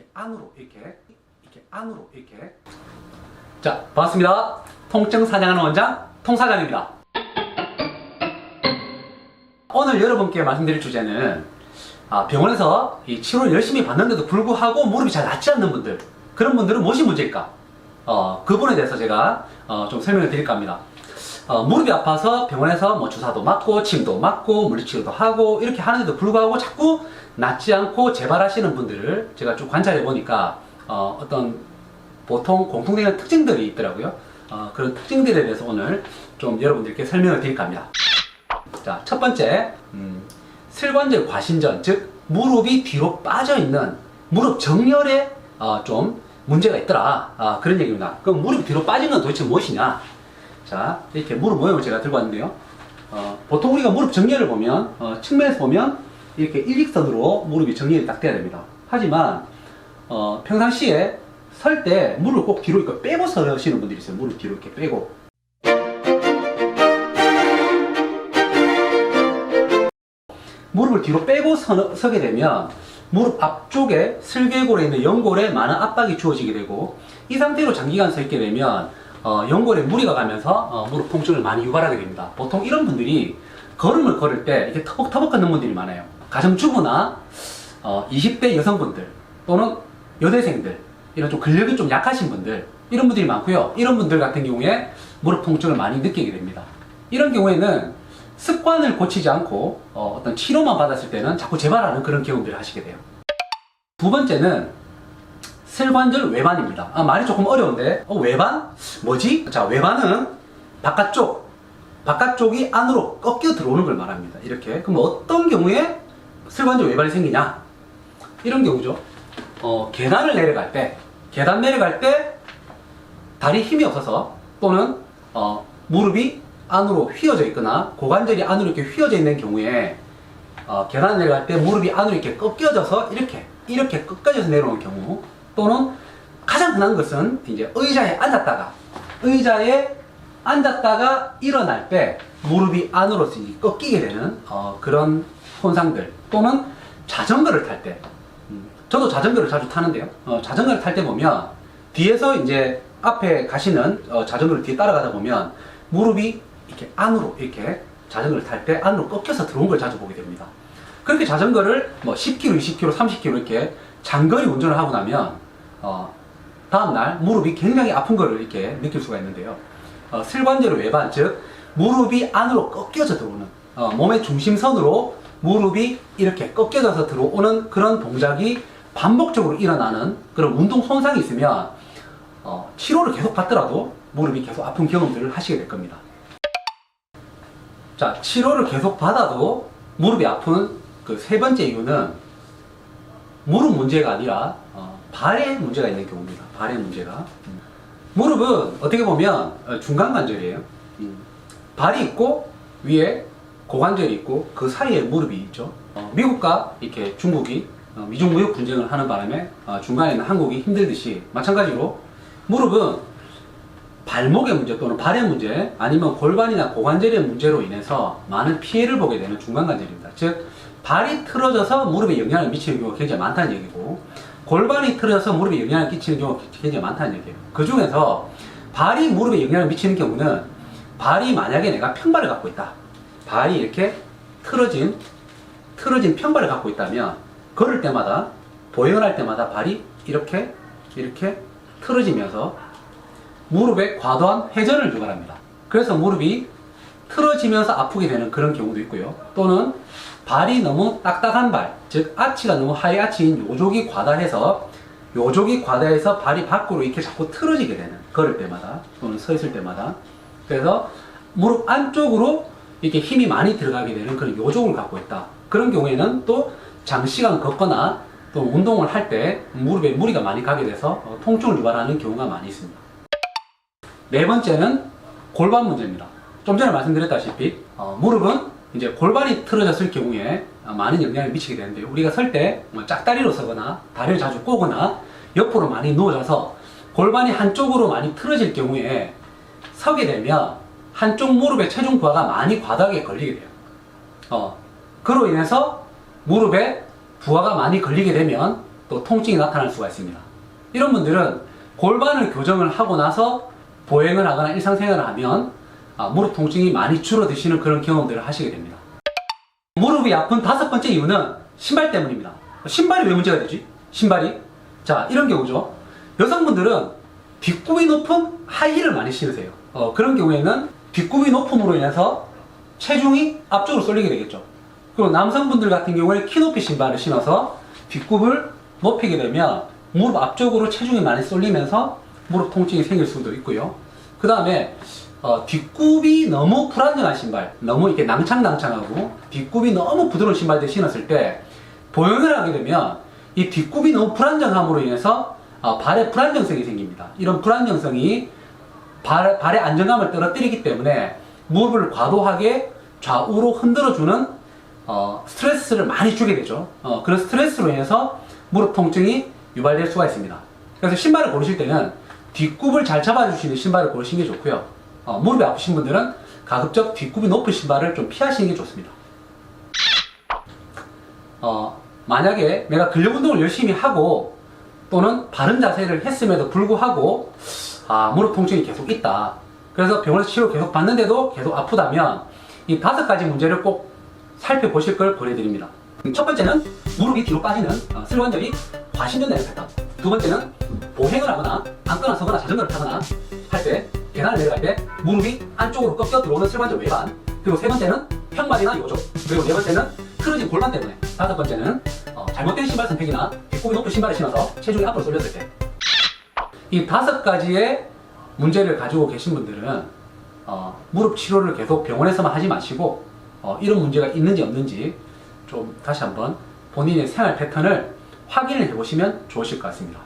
이렇게 안으로 이렇게. 자, 반갑습니다. 통증 사냥하는 원장 통사장입니다. 오늘 여러분께 말씀드릴 주제는 병원에서 이 치료를 열심히 받는데도 불구하고 무릎이 잘 낫지 않는 분들, 그런 분들은 무엇이 문제일까? 그 부분에 대해서 제가 좀 설명을 드릴까 합니다. 무릎이 아파서 병원에서 뭐 주사도 맞고 침도 맞고 물리치료도 하고 이렇게 하는데도 불구하고 자꾸 낫지 않고 재발하시는 분들을 제가 쭉 관찰해 보니까 어떤 보통 공통되는 특징들이 있더라고요. 그런 특징들에 대해서 오늘 좀 여러분들께 설명을 드릴까 합니다. 자, 첫 번째, 슬관절 과신전, 즉 무릎이 뒤로 빠져 있는 무릎 정렬에 좀 문제가 있더라, 그런 얘기입니다. 그럼 무릎이 뒤로 빠진 건 도대체 무엇이냐? 자, 이렇게 무릎 모형을 제가 들고 왔는데요. 보통 우리가 무릎 정렬을 보면 측면에서 보면 이렇게 일직선으로 무릎이 정렬이 딱 돼야 됩니다. 하지만 평상시에 설 때 무릎을 꼭 뒤로 이렇게 빼고 서시는 분들이 있어요. 무릎 뒤로 이렇게 빼고. 무릎을 뒤로 빼고 서게 되면 무릎 앞쪽에 슬개골에 있는 연골에 많은 압박이 주어지게 되고, 이 상태로 장기간 서 있게 되면 연골에 무리가 가면서 무릎 통증을 많이 유발하게 됩니다. 보통 이런 분들이 걸음을 걸을 때 이렇게 터벅터벅 걷는 분들이 많아요. 가정주부나 20대 여성분들 또는 여대생들, 이런 좀 근력이 좀 약하신 분들, 이런 분들이 많고요. 이런 분들 같은 경우에 무릎 통증을 많이 느끼게 됩니다. 이런 경우에는 습관을 고치지 않고 어떤 치료만 받았을 때는 자꾸 재발하는 그런 경험들을 하시게 돼요. 두 번째는 슬관절 외반입니다. 말이 조금 어려운데 외반? 뭐지? 자, 외반은 바깥쪽이 안으로 꺾여 들어오는 걸 말합니다. 이렇게. 그럼 어떤 경우에 슬관절 외반이 생기냐? 이런 경우죠. 계단 내려갈 때 다리 힘이 없어서, 또는 무릎이 안으로 휘어져 있거나 고관절이 안으로 이렇게 휘어져 있는 경우에 계단 내려갈 때 무릎이 안으로 이렇게 꺾여져서 이렇게 꺾여져서 내려오는 경우, 또는 가장 흔한 것은 이제 의자에 앉았다가 일어날 때 무릎이 안으로 꺾이게 되는 그런 손상들, 또는 자전거를 탈 때, 저도 자전거를 자주 타는데요. 자전거를 탈 때 보면 뒤에서 이제 앞에 가시는 자전거를 뒤에 따라가다 보면 무릎이 이렇게 안으로 이렇게 자전거를 탈 때 안으로 꺾여서 들어온 걸 자주 보게 됩니다. 그렇게 자전거를 뭐 10km, 20km, 30km 이렇게 장거리 운전을 하고 나면 다음날 무릎이 굉장히 아픈 거를 이렇게 느낄 수가 있는데요. 슬관절 외반, 즉 무릎이 안으로 꺾여져 들어오는, 몸의 중심선으로 무릎이 이렇게 꺾여져서 들어오는 그런 동작이 반복적으로 일어나는 그런 운동 손상이 있으면 치료를 계속 받더라도 무릎이 계속 아픈 경험들을 하시게 될 겁니다. 자, 치료를 계속 받아도 무릎이 아픈 그 세 번째 이유는 무릎 문제가 아니라 발에 문제가 있는 경우입니다. 발에 문제가. 무릎은 어떻게 보면 중간관절이에요. 발이 있고 위에 고관절이 있고 그 사이에 무릎이 있죠. 미국과 이렇게 중국이 미중무역 분쟁을 하는 바람에 중간에 있는 한국이 힘들듯이, 마찬가지로 무릎은 발목의 문제 또는 발의 문제, 아니면 골반이나 고관절의 문제로 인해서 많은 피해를 보게 되는 중간관절입니다. 즉 발이 틀어져서 무릎에 영향을 미치는 경우가 굉장히 많다는 얘기고, 골반이 틀어져서 무릎에 영향을 끼치는 경우가 굉장히 많다는 얘기예요. 그 중에서 발이 무릎에 영향을 미치는 경우는, 발이 만약에 내가 편발을 갖고 있다, 발이 이렇게 틀어진 편발을 갖고 있다면 걸을 때마다, 보행을 할 때마다 발이 이렇게 틀어지면서 무릎에 과도한 회전을 유발합니다. 그래서 무릎이 틀어지면서 아프게 되는 그런 경우도 있고요. 또는 발이 너무 딱딱한 발, 즉 아치가 너무 하이 아치인 요족이 과다해서 발이 밖으로 이렇게 자꾸 틀어지게 되는, 걸을 때마다 또는 서 있을 때마다. 그래서 무릎 안쪽으로 이렇게 힘이 많이 들어가게 되는 그런 요족을 갖고 있다. 그런 경우에는 또 장시간 걷거나 또 운동을 할 때 무릎에 무리가 많이 가게 돼서 통증을 유발하는 경우가 많이 있습니다. 네 번째는 골반 문제입니다. 좀 전에 말씀드렸다시피 무릎은 이제 골반이 틀어졌을 경우에 많은 영향을 미치게 되는데요. 우리가 설 때 짝다리로 서거나 다리를 자주 꼬거나 옆으로 많이 누워져서 골반이 한쪽으로 많이 틀어질 경우에 서게 되면 한쪽 무릎에 체중 부하가 많이 과다하게 걸리게 돼요. 그로 인해서 무릎에 부하가 많이 걸리게 되면 또 통증이 나타날 수가 있습니다. 이런 분들은 골반을 교정을 하고 나서 보행을 하거나 일상생활을 하면 무릎 통증이 많이 줄어드시는 그런 경험들을 하시게 됩니다. 무릎이 아픈 5번째 이유는 신발 때문입니다. 신발이 왜 문제가 되지? 신발이? 자, 이런 경우죠. 여성분들은 뒷굽이 높은 하이힐을 많이 신으세요. 그런 경우에는 뒷굽이 높음으로 인해서 체중이 앞쪽으로 쏠리게 되겠죠. 그리고 남성분들 같은 경우에 키높이 신발을 신어서 뒷굽을 높이게 되면 무릎 앞쪽으로 체중이 많이 쏠리면서 무릎 통증이 생길 수도 있고요. 그 다음에 뒷굽이 너무 불안정한 신발, 너무 이렇게 낭창낭창하고 뒷굽이 너무 부드러운 신발들 신었을 때 보행을 하게 되면 이 뒷굽이 너무 불안정함으로 인해서 발에 불안정성이 생깁니다. 이런 불안정성이 발의 안정감을 떨어뜨리기 때문에 무릎을 과도하게 좌우로 흔들어주는 스트레스를 많이 주게 되죠. 그런 스트레스로 인해서 무릎 통증이 유발될 수가 있습니다. 그래서 신발을 고르실 때는 뒷굽을 잘 잡아주시는 신발을 고르시는 게 좋고요. 무릎이 아프신 분들은 가급적 뒷굽이 높은 신발을 좀 피하시는 게 좋습니다. 만약에 내가 근력 운동을 열심히 하고 또는 바른 자세를 했음에도 불구하고 무릎 통증이 계속 있다. 그래서 병원에서 치료 계속 받는데도 계속 아프다면 이 5가지 문제를 꼭 살펴보실 걸 권해드립니다. 첫 번째는 무릎이 뒤로 빠지는 슬관절이 과신된다는 패턴. 두 번째는 보행을 하거나 앉거나 서거나 자전거를 타거나 할 때 계단을 내려갈 때 무릎이 안쪽으로 꺾여 들어오는 슬관절 외반. 그리고 세 번째는 평발이나 요족. 그리고 네 번째는 틀어진 골반 때문에. 5번째는 잘못된 신발 선택이나 뒷굽이 높은 신발을 신어서 체중이 앞으로 쏠렸을 때. 이 5가지의 문제를 가지고 계신 분들은 무릎 치료를 계속 병원에서만 하지 마시고 이런 문제가 있는지 없는지 좀 다시 한번 본인의 생활 패턴을 확인을 해보시면 좋으실 것 같습니다.